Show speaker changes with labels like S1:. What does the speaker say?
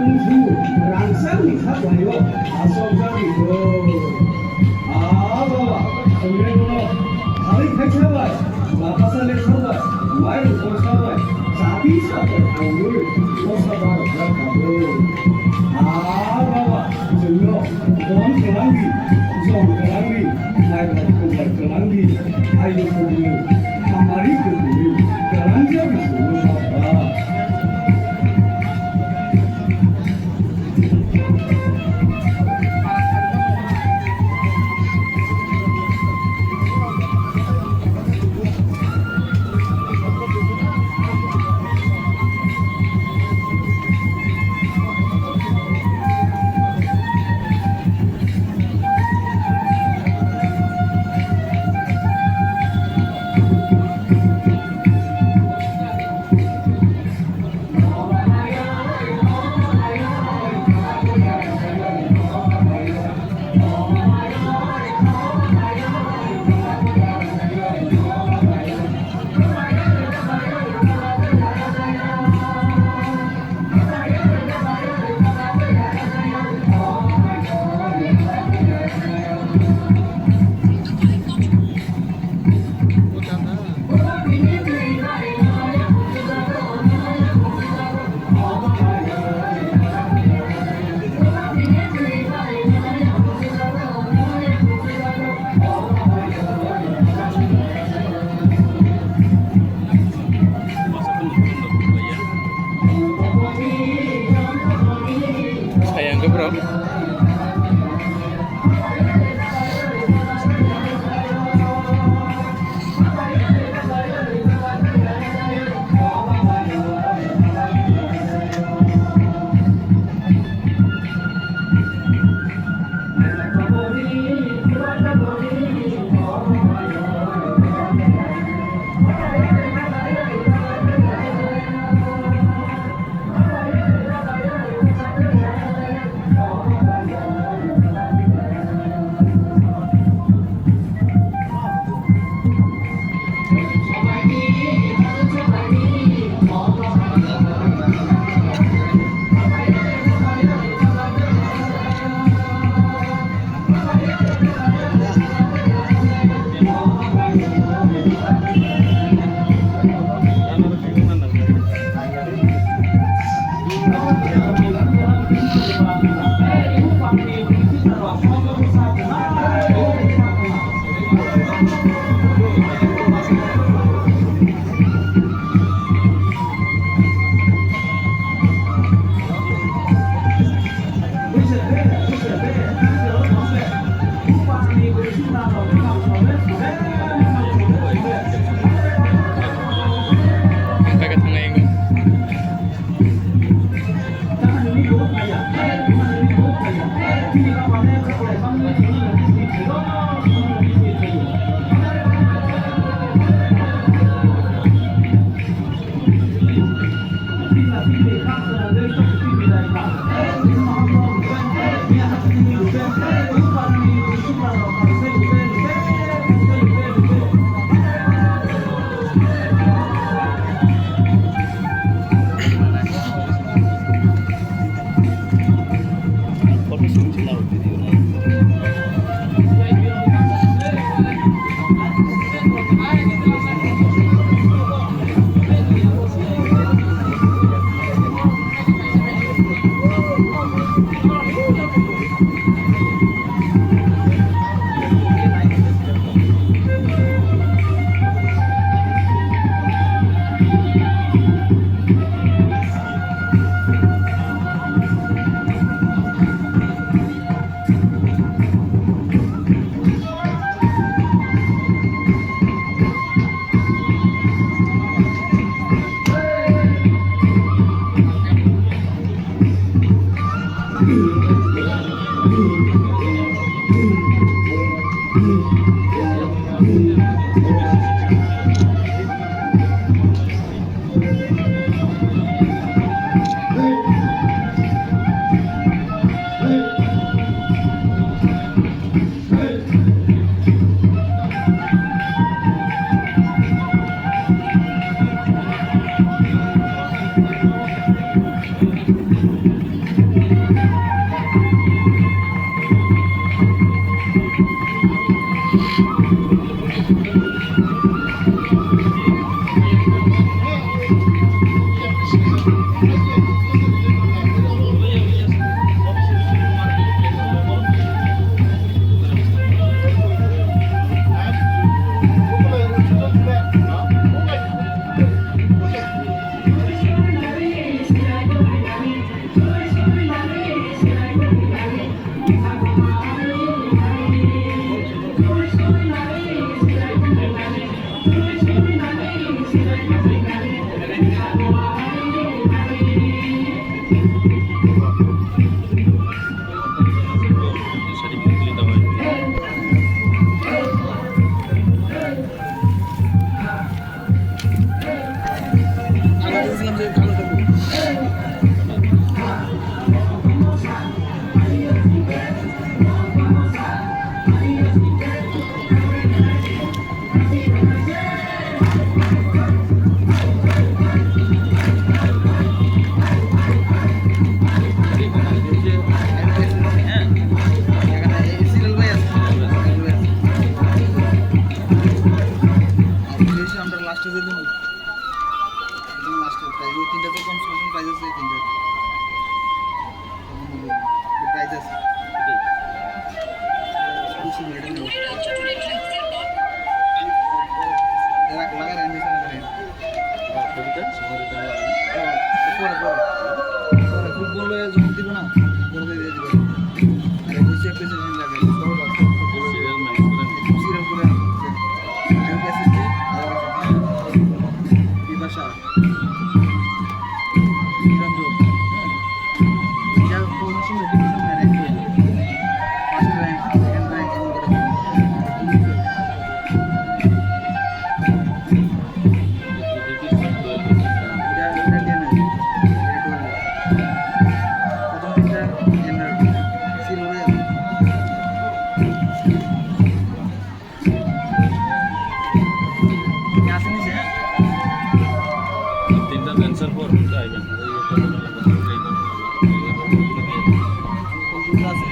S1: kungfu rangsang ni sabayo asomsang itu bawa kemudian dulu hari kacauan lapasane sabar wae kosabai sabi sabar anggur kosabar berkabur bawa jenyo don kelangi zon kelangi naik ke kelangi ayo kemudian kamari kemudian kelangi kemudian apa
S2: Sayang ke bro? Sampai ke tengah yang
S3: আমরা লাস্টে দিয়ে দেবো একদম লাস্টে prize ওই তিনটাতে কম prize আছে এই তিনটাতে prize আছে লাগা রেন মিশন লাগা রেন পরে ফুটবল জমা দিব না বলে দিয়ে দিব আর নিচে প্রেসিডেন্ট লাগে সিরিয়াল করে আমি ক্যাসেট বিভাষা নিরঞ্জন যা position division manage first rank second rank এমন করে এটা দিয়ে না প্রথম তিনটা এন্ডার সিলভারে আসেনি যে
S2: তিনটা ক্যান্সার পর আইবেন
S3: কম্পিউটার আছে